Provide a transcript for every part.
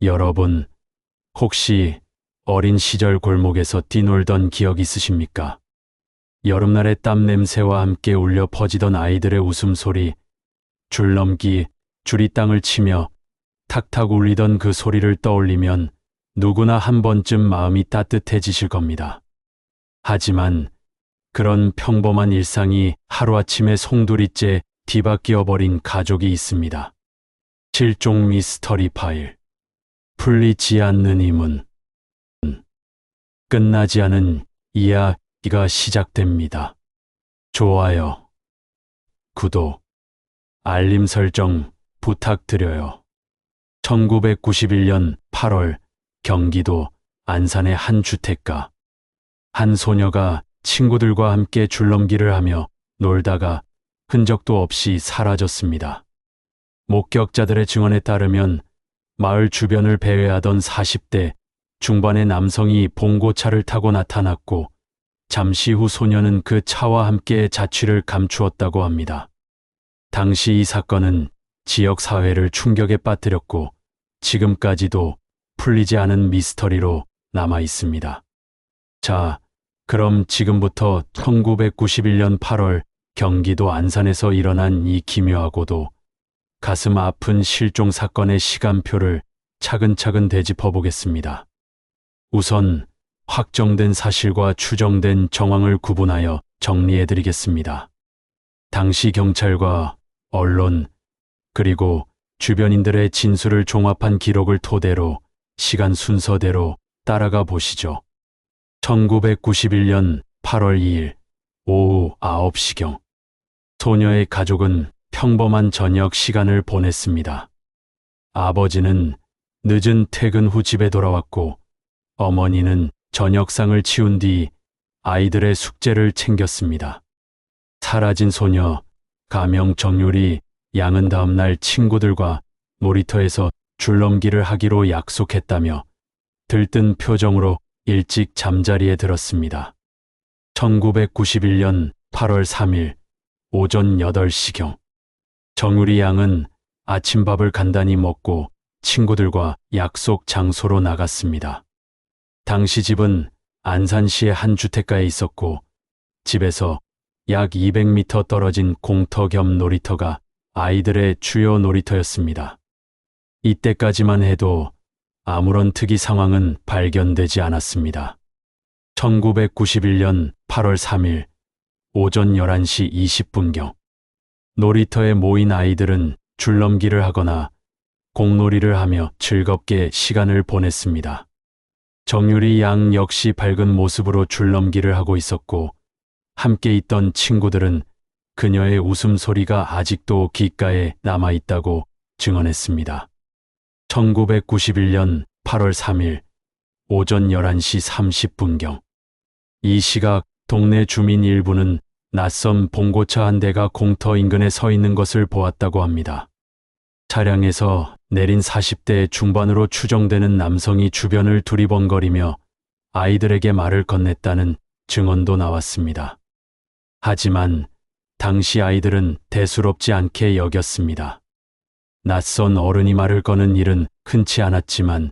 여러분, 혹시 어린 시절 골목에서 뛰놀던 기억 있으십니까? 여름날의 땀 냄새와 함께 울려 퍼지던 아이들의 웃음소리, 줄넘기, 줄이 땅을 치며 탁탁 울리던 그 소리를 떠올리면 누구나 한 번쯤 마음이 따뜻해지실 겁니다. 하지만 그런 평범한 일상이 하루아침에 송두리째 뒤바뀌어버린 가족이 있습니다. 실종 미스터리 파일. 풀리지 않는 이문. 끝나지 않은 이야기가 시작됩니다. 좋아요, 구독, 알림 설정 부탁드려요. 1991년 8월 경기도 안산의 한 주택가. 한 소녀가 친구들과 함께 줄넘기를 하며 놀다가 흔적도 없이 사라졌습니다. 목격자들의 증언에 따르면 마을 주변을 배회하던 40대 중반의 남성이 봉고차를 타고 나타났고 잠시 후 소녀는 그 차와 함께 자취를 감추었다고 합니다. 당시 이 사건은 지역 사회를 충격에 빠뜨렸고 지금까지도 풀리지 않은 미스터리로 남아 있습니다. 자, 그럼 지금부터 1991년 8월 경기도 안산에서 일어난 이 기묘하고도 가슴 아픈 실종 사건의 시간표를 차근차근 되짚어 보겠습니다. 우선 확정된 사실과 추정된 정황을 구분하여 정리해 드리겠습니다. 당시 경찰과 언론, 그리고 주변인들의 진술을 종합한 기록을 토대로 시간 순서대로 따라가 보시죠. 1991년 8월 2일 오후 9시경 소녀의 가족은 평범한 저녁 시간을 보냈습니다. 아버지는 늦은 퇴근 후 집에 돌아왔고 어머니는 저녁상을 치운 뒤 아이들의 숙제를 챙겼습니다. 사라진 소녀 가명 정유리 양은 다음날 친구들과 놀이터에서 줄넘기를 하기로 약속했다며 들뜬 표정으로 일찍 잠자리에 들었습니다. 1991년 8월 3일 오전 8시경 정유리 양은 아침밥을 간단히 먹고 친구들과 약속 장소로 나갔습니다. 당시 집은 안산시의 한 주택가에 있었고 집에서 약 200m 떨어진 공터 겸 놀이터가 아이들의 주요 놀이터였습니다. 이때까지만 해도 아무런 특이 상황은 발견되지 않았습니다. 1991년 8월 3일 오전 11시 20분경 놀이터에 모인 아이들은 줄넘기를 하거나 공놀이를 하며 즐겁게 시간을 보냈습니다. 정유리 양 역시 밝은 모습으로 줄넘기를 하고 있었고 함께 있던 친구들은 그녀의 웃음소리가 아직도 귓가에 남아있다고 증언했습니다. 1991년 8월 3일 오전 11시 30분경 이 시각 동네 주민 일부는 낯선 봉고차 한 대가 공터 인근에 서 있는 것을 보았다고 합니다. 차량에서 내린 40대 중반으로 추정되는 남성이 주변을 두리번거리며 아이들에게 말을 건넸다는 증언도 나왔습니다. 하지만 당시 아이들은 대수롭지 않게 여겼습니다. 낯선 어른이 말을 거는 일은 흔치 않았지만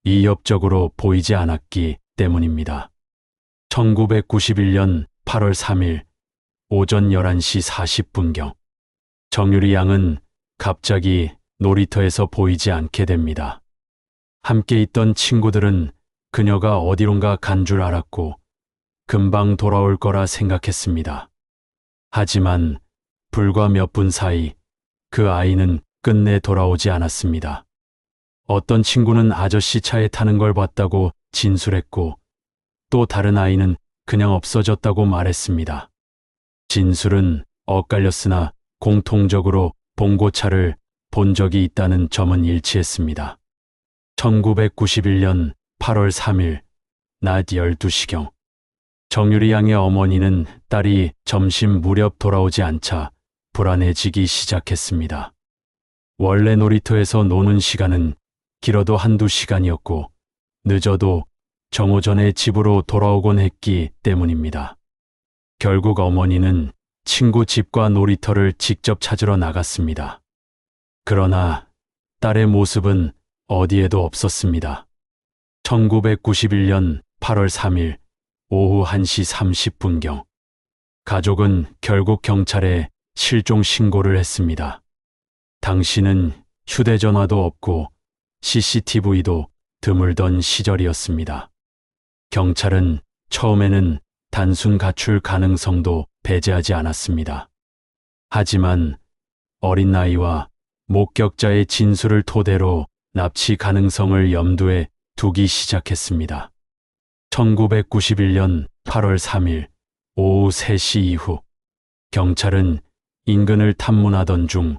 이협적으로 보이지 않았기 때문입니다. 1991년 8월 3일 오전 11시 40분경 정유리 양은 갑자기 놀이터에서 보이지 않게 됩니다. 함께 있던 친구들은 그녀가 어디론가 간 줄 알았고 금방 돌아올 거라 생각했습니다. 하지만 불과 몇 분 사이 그 아이는 끝내 돌아오지 않았습니다. 어떤 친구는 아저씨 차에 타는 걸 봤다고 진술했고 또 다른 아이는 그냥 없어졌다고 말했습니다. 진술은 엇갈렸으나 공통적으로 봉고차를 본 적이 있다는 점은 일치했습니다. 1991년 8월 3일 낮 12시경 정유리 양의 어머니는 딸이 점심 무렵 돌아오지 않자 불안해지기 시작했습니다. 원래 놀이터에서 노는 시간은 길어도 한두 시간이었고 늦어도 정오 전에 집으로 돌아오곤 했기 때문입니다. 결국 어머니는 친구 집과 놀이터를 직접 찾으러 나갔습니다. 그러나 딸의 모습은 어디에도 없었습니다. 1991년 8월 3일 오후 1시 30분경 가족은 결국 경찰에 실종 신고를 했습니다. 당시는 휴대전화도 없고 CCTV도 드물던 시절이었습니다. 경찰은 처음에는 단순 가출 가능성도 배제하지 않았습니다. 하지만 어린 나이와 목격자의 진술을 토대로 납치 가능성을 염두에 두기 시작했습니다. 1991년 8월 3일 오후 3시 이후 경찰은 인근을 탐문하던 중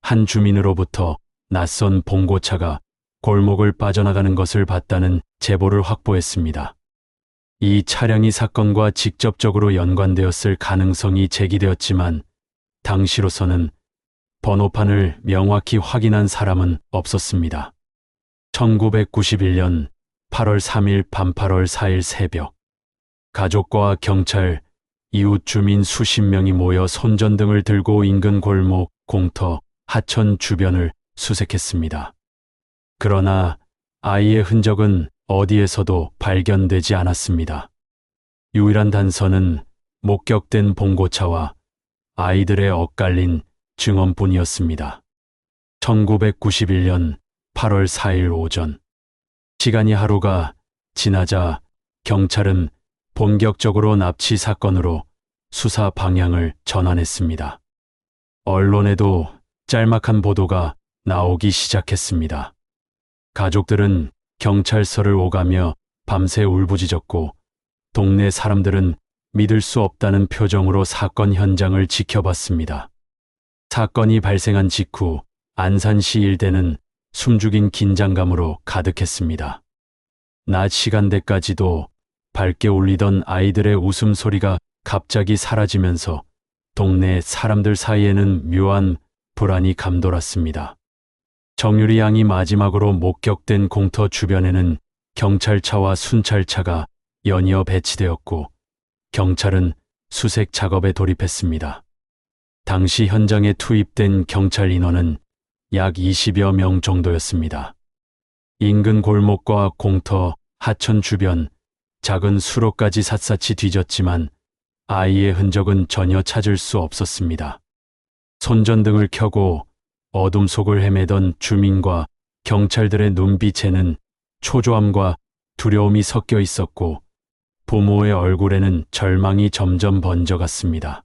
한 주민으로부터 낯선 봉고차가 골목을 빠져나가는 것을 봤다는 제보를 확보했습니다. 이 차량이 사건과 직접적으로 연관되었을 가능성이 제기되었지만 당시로서는 번호판을 명확히 확인한 사람은 없었습니다. 1991년 8월 3일 밤 8월 4일 새벽 가족과 경찰, 이웃 주민 수십 명이 모여 손전등을 들고 인근 골목, 공터, 하천 주변을 수색했습니다. 그러나 아이의 흔적은 어디에서도 발견되지 않았습니다. 유일한 단서는 목격된 봉고차와 아이들의 엇갈린 증언뿐이었습니다. 1991년 8월 4일 오전 시간이 하루가 지나자 경찰은 본격적으로 납치 사건으로 수사 방향을 전환했습니다. 언론에도 짤막한 보도가 나오기 시작했습니다. 가족들은 경찰서를 오가며 밤새 울부짖었고 동네 사람들은 믿을 수 없다는 표정으로 사건 현장을 지켜봤습니다. 사건이 발생한 직후 안산시 일대는 숨죽인 긴장감으로 가득했습니다. 낮 시간대까지도 밝게 울리던 아이들의 웃음소리가 갑자기 사라지면서 동네 사람들 사이에는 묘한 불안이 감돌았습니다. 정유리 양이 마지막으로 목격된 공터 주변에는 경찰차와 순찰차가 연이어 배치되었고 경찰은 수색 작업에 돌입했습니다. 당시 현장에 투입된 경찰 인원은 약 20여 명 정도였습니다. 인근 골목과 공터, 하천 주변, 작은 수로까지 샅샅이 뒤졌지만 아이의 흔적은 전혀 찾을 수 없었습니다. 손전등을 켜고 어둠 속을 헤매던 주민과 경찰들의 눈빛에는 초조함과 두려움이 섞여 있었고 부모의 얼굴에는 절망이 점점 번져갔습니다.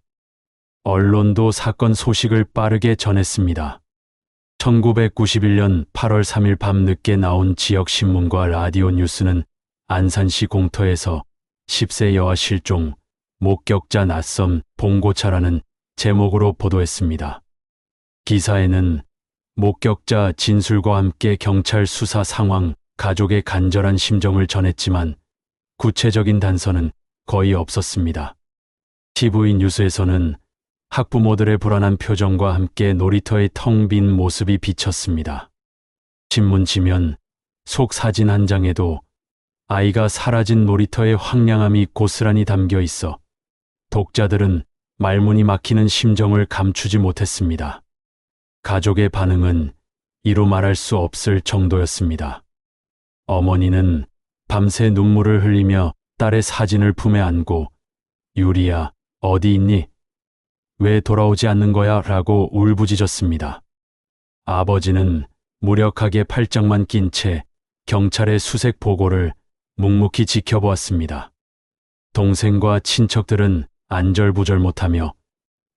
언론도 사건 소식을 빠르게 전했습니다. 1991년 8월 3일 밤 늦게 나온 지역신문과 라디오 뉴스는 안산시 공터에서 10세 여아 실종, 목격자 낯선 봉고차라는 제목으로 보도했습니다. 기사에는 목격자 진술과 함께 경찰 수사 상황, 가족의 간절한 심정을 전했지만 구체적인 단서는 거의 없었습니다. TV 뉴스에서는 학부모들의 불안한 표정과 함께 놀이터의 텅 빈 모습이 비쳤습니다. 신문 지면 속 사진 한 장에도 아이가 사라진 놀이터의 황량함이 고스란히 담겨 있어 독자들은 말문이 막히는 심정을 감추지 못했습니다. 가족의 반응은 이루 말할 수 없을 정도였습니다. 어머니는 밤새 눈물을 흘리며 딸의 사진을 품에 안고 유리야, 어디 있니? 왜 돌아오지 않는 거야? 라고 울부짖었습니다. 아버지는 무력하게 팔짱만 낀 채 경찰의 수색 보고를 묵묵히 지켜보았습니다. 동생과 친척들은 안절부절 못하며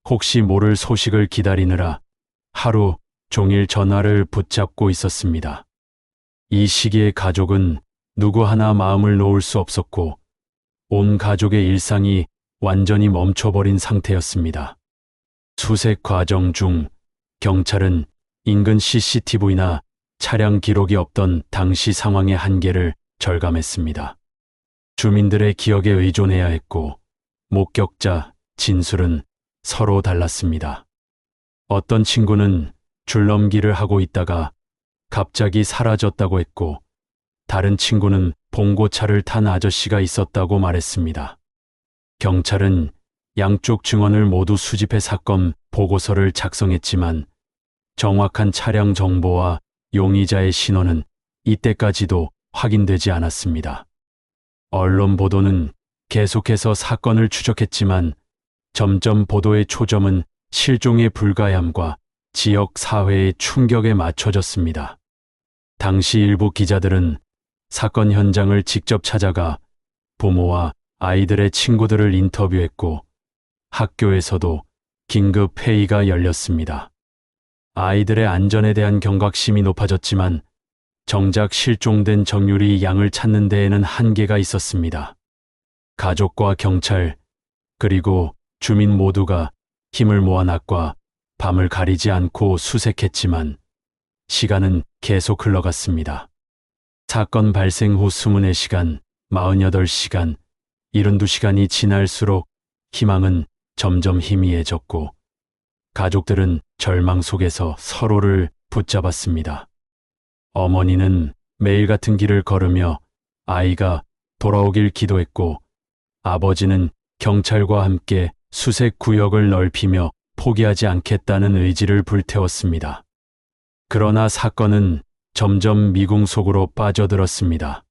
혹시 모를 소식을 기다리느라 하루 종일 전화를 붙잡고 있었습니다. 이 시기에 가족은 누구 하나 마음을 놓을 수 없었고 온 가족의 일상이 완전히 멈춰버린 상태였습니다. 수색 과정 중 경찰은 인근 CCTV나 차량 기록이 없던 당시 상황의 한계를 절감했습니다. 주민들의 기억에 의존해야 했고 목격자 진술은 서로 달랐습니다. 어떤 친구는 줄넘기를 하고 있다가 갑자기 사라졌다고 했고 다른 친구는 봉고차를 탄 아저씨가 있었다고 말했습니다. 경찰은 양쪽 증언을 모두 수집해 사건 보고서를 작성했지만 정확한 차량 정보와 용의자의 신원은 이때까지도 확인되지 않았습니다. 언론 보도는 계속해서 사건을 추적했지만 점점 보도의 초점은 실종의 불가함과 지역 사회의 충격에 맞춰졌습니다. 당시 일부 기자들은 사건 현장을 직접 찾아가 부모와 아이들의 친구들을 인터뷰했고 학교에서도 긴급 회의가 열렸습니다. 아이들의 안전에 대한 경각심이 높아졌지만 정작 실종된 정유리 양을 찾는 데에는 한계가 있었습니다. 가족과 경찰 그리고 주민 모두가 힘을 모아 낮과 밤을 가리지 않고 수색했지만 시간은 계속 흘러갔습니다. 사건 발생 후 24시간, 48시간, 72시간이 지날수록 희망은 점점 희미해졌고 가족들은 절망 속에서 서로를 붙잡았습니다. 어머니는 매일 같은 길을 걸으며 아이가 돌아오길 기도했고 아버지는 경찰과 함께 수색 구역을 넓히며 포기하지 않겠다는 의지를 불태웠습니다. 그러나 사건은 점점 미궁 속으로 빠져들었습니다.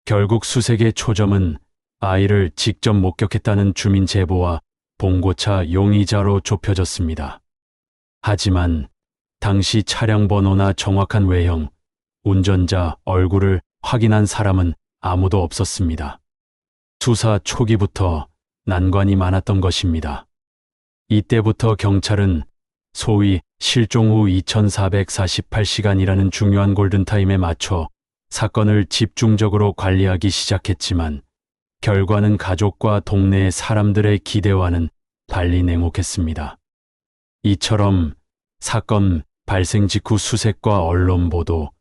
결국 수색의 초점은 아이를 직접 목격했다는 주민 제보와 봉고차 용의자로 좁혀졌습니다. 하지만 당시 차량 번호나 정확한 외형, 운전자 얼굴을 확인한 사람은 아무도 없었습니다. 수사 초기부터 난관이 많았던 것입니다. 이때부터 경찰은 소위 실종 후 2448시간이라는 중요한 골든타임에 맞춰 사건을 집중적으로 관리하기 시작했지만 결과는 가족과 동네의 사람들의 기대와는 달리 냉혹했습니다. 이처럼 사건 발생 직후 수색과 언론 보도,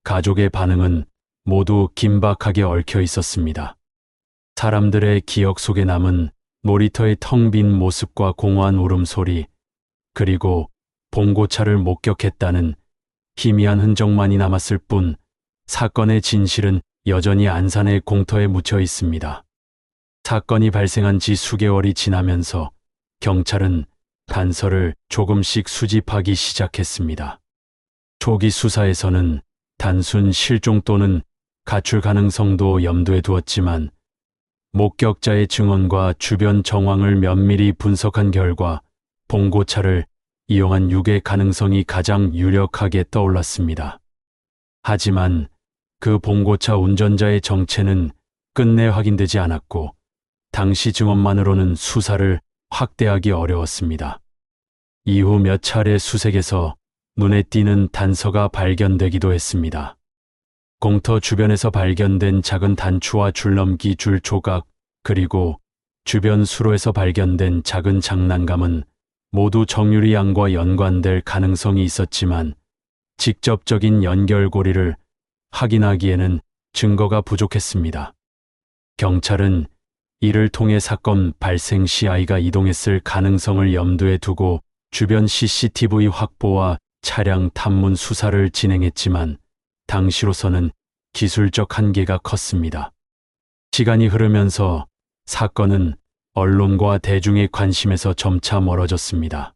가족의 반응은 모두 긴박하게 얽혀 있었습니다. 사람들의 기억 속에 남은 놀이터의 텅 빈 모습과 공허한 울음소리, 그리고 봉고차를 목격했다는 희미한 흔적만이 남았을 뿐 사건의 진실은 여전히 안산의 공터에 묻혀 있습니다. 사건이 발생한 지 수개월이 지나면서 경찰은 단서를 조금씩 수집하기 시작했습니다. 초기 수사에서는 단순 실종 또는 가출 가능성도 염두에 두었지만 목격자의 증언과 주변 정황을 면밀히 분석한 결과 봉고차를 이용한 유괴 가능성이 가장 유력하게 떠올랐습니다. 하지만 그 봉고차 운전자의 정체는 끝내 확인되지 않았고 당시 증언만으로는 수사를 확대하기 어려웠습니다. 이후 몇 차례 수색에서 눈에 띄는 단서가 발견되기도 했습니다. 공터 주변에서 발견된 작은 단추와 줄넘기 줄 조각, 그리고 주변 수로에서 발견된 작은 장난감은 모두 정유리 양과 연관될 가능성이 있었지만 직접적인 연결고리를 확인하기에는 증거가 부족했습니다. 경찰은 이를 통해 사건 발생 시 아이가 이동했을 가능성을 염두에 두고 주변 CCTV 확보와 차량 탐문 수사를 진행했지만 당시로서는 기술적 한계가 컸습니다. 시간이 흐르면서 사건은 언론과 대중의 관심에서 점차 멀어졌습니다.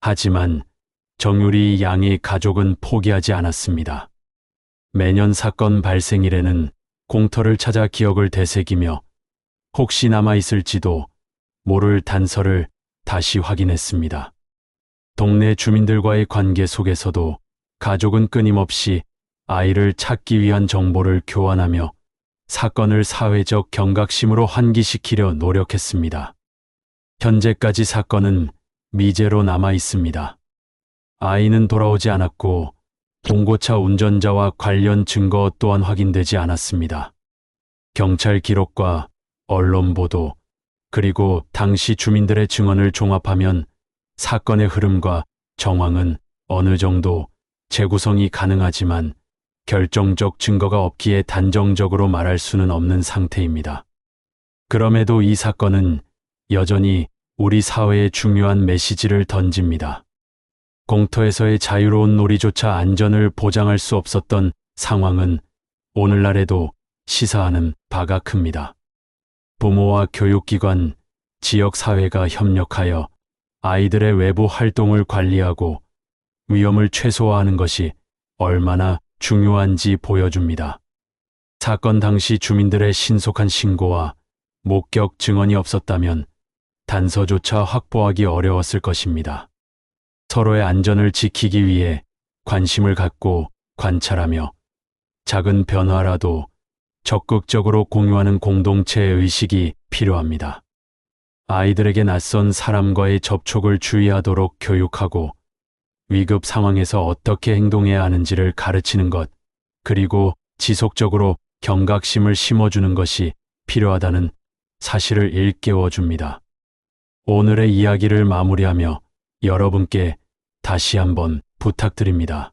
하지만 정유리 양의 가족은 포기하지 않았습니다. 매년 사건 발생일에는 공터를 찾아 기억을 되새기며 혹시 남아있을지도 모를 단서를 다시 확인했습니다. 동네 주민들과의 관계 속에서도 가족은 끊임없이 아이를 찾기 위한 정보를 교환하며 사건을 사회적 경각심으로 환기시키려 노력했습니다. 현재까지 사건은 미제로 남아 있습니다. 아이는 돌아오지 않았고 봉고차 운전자와 관련 증거 또한 확인되지 않았습니다. 경찰 기록과 언론 보도, 그리고 당시 주민들의 증언을 종합하면 사건의 흐름과 정황은 어느 정도 재구성이 가능하지만 결정적 증거가 없기에 단정적으로 말할 수는 없는 상태입니다. 그럼에도 이 사건은 여전히 우리 사회에 중요한 메시지를 던집니다. 공터에서의 자유로운 놀이조차 안전을 보장할 수 없었던 상황은 오늘날에도 시사하는 바가 큽니다. 부모와 교육기관, 지역사회가 협력하여 아이들의 외부 활동을 관리하고 위험을 최소화하는 것이 얼마나 중요한지 보여줍니다. 사건 당시 주민들의 신속한 신고와 목격 증언이 없었다면 단서조차 확보하기 어려웠을 것입니다. 서로의 안전을 지키기 위해 관심을 갖고 관찰하며 작은 변화라도 적극적으로 공유하는 공동체의 의식이 필요합니다. 아이들에게 낯선 사람과의 접촉을 주의하도록 교육하고 위급 상황에서 어떻게 행동해야 하는지를 가르치는 것, 그리고 지속적으로 경각심을 심어주는 것이 필요하다는 사실을 일깨워 줍니다. 오늘의 이야기를 마무리하며 여러분께 다시 한번 부탁드립니다.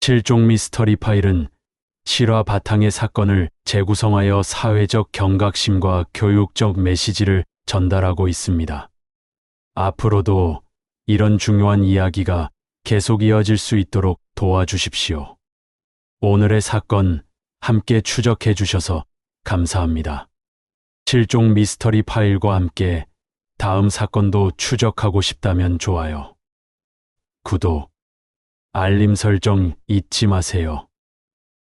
실종 미스터리 파일은 실화 바탕의 사건을 재구성하여 사회적 경각심과 교육적 메시지를 전달하고 있습니다. 앞으로도 이런 중요한 이야기가 계속 이어질 수 있도록 도와주십시오. 오늘의 사건 함께 추적해 주셔서 감사합니다. 실종 미스터리 파일과 함께 다음 사건도 추적하고 싶다면 좋아요. 구독, 알림 설정 잊지 마세요.